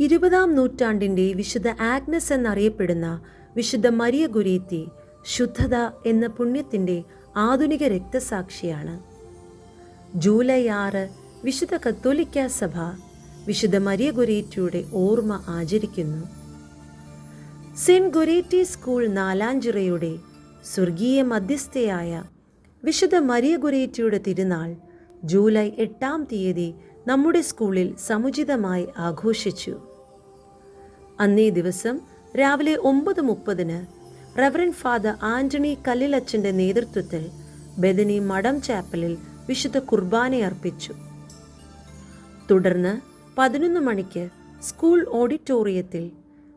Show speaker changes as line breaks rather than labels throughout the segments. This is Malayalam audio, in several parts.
20-ാം നൂറ്റാണ്ടിൻ്റെ വിശുദ്ധ ആഗ്നസ് എന്നറിയപ്പെടുന്ന വിശുദ്ധ മരിയ ഗൊരേത്തി ശുദ്ധത എന്ന പുണ്യത്തിൻ്റെ ആധുനിക രക്തസാക്ഷിയാണ്. ജൂലൈ 6 വിശുദ്ധ കത്തോലിക്ക സഭ വിശുദ്ധ മരിയ ഗൊരേറ്റിയുടെ ഓർമ്മ ആചരിക്കുന്നു. സെന്റ് ഗൊരേറ്റി സ്കൂൾ നാലാഞ്ചിറയുടെ സ്വർഗീയ മധ്യസ്ഥയായ വിശുദ്ധ മരിയ ഗൊരേറ്റിയുടെ തിരുനാൾ ജൂലൈ 8-ാം തീയതി നമ്മുടെ സ്കൂളിൽ സമുചിതമായി ആഘോഷിച്ചു. അന്നേ ദിവസം രാവിലെ 9:30 റവറൻഡ് ഫാദർ ആന്റണി കല്ലിലച്ചൻ്റെ നേതൃത്വത്തിൽ ബെഥനി മഠം ചാപ്പലിൽ വിശുദ്ധ കുർബാനയർപ്പിച്ചു. തുടർന്ന് 11 മണിക്ക് സ്കൂൾ ഓഡിറ്റോറിയത്തിൽ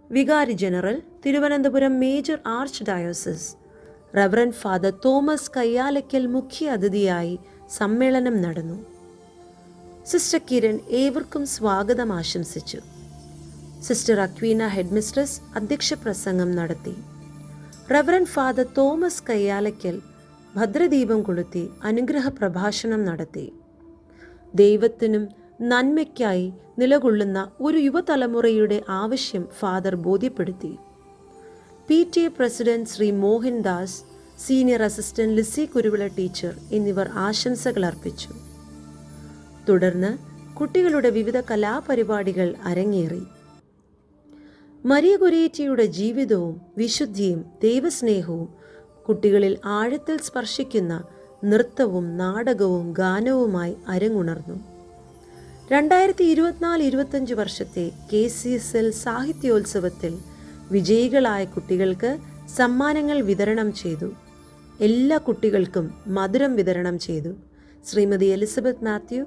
വികാരി general Thiruvananthapuram major archdiocese reverend father Thomas Kayyalakkal മുഖ്യ അതിഥിയായി സമ്മേളനം നടന്നു. സിസ്റ്റർ കിരൺ ഏവർക്കും സ്വാഗതം ആശംസിച്ചു. സിസ്റ്റർ അക്വീന ഹെഡ്മിസ്ട്രസ് അധ്യക്ഷ പ്രസംഗം നടത്തി. റവറൻഡ് ഫാദർ തോമസ് കയ്യാലയ്ക്കൽ ഭദ്രദീപം കൊളുത്തി അനുഗ്രഹ പ്രഭാഷണം നടത്തി. ദൈവത്തിനും നന്മയ്ക്കായി നിലകൊള്ളുന്ന ഒരു യുവതലമുറയുടെ ആവശ്യം ഫാദർ ബോധ്യപ്പെടുത്തി. PTA president Shri Mohandas, senior assistant Lissy Kuruvila teacher എന്നിവർ ആശംസകൾ അർപ്പിച്ചു. തുടർന്ന് കുട്ടികളുടെ വിവിധ കലാപരിപാടികൾ അരങ്ങേറി. മരിയ ഗൊരേറ്റിയുടെ ജീവിതവും വിശുദ്ധിയും ദൈവസ്നേഹവും കുട്ടികളിൽ ആഴത്തിൽ സ്പർശിക്കുന്ന നൃത്തവും നാടകവും ഗാനവുമായി അരങ്ങുണർന്നു. 2024-25 വർഷത്തെ KCSL സാഹിത്യോത്സവത്തിൽ വിജയികളായ കുട്ടികൾക്ക് സമ്മാനങ്ങൾ വിതരണം ചെയ്തു. എല്ലാ കുട്ടികൾക്കും മധുരം വിതരണം ചെയ്തു. ശ്രീമതി എലിസബത്ത് മാത്യു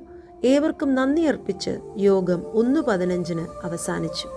ഏവർക്കും നന്ദി അർപ്പിച്ച് യോഗം 1:15 അവസാനിച്ചു.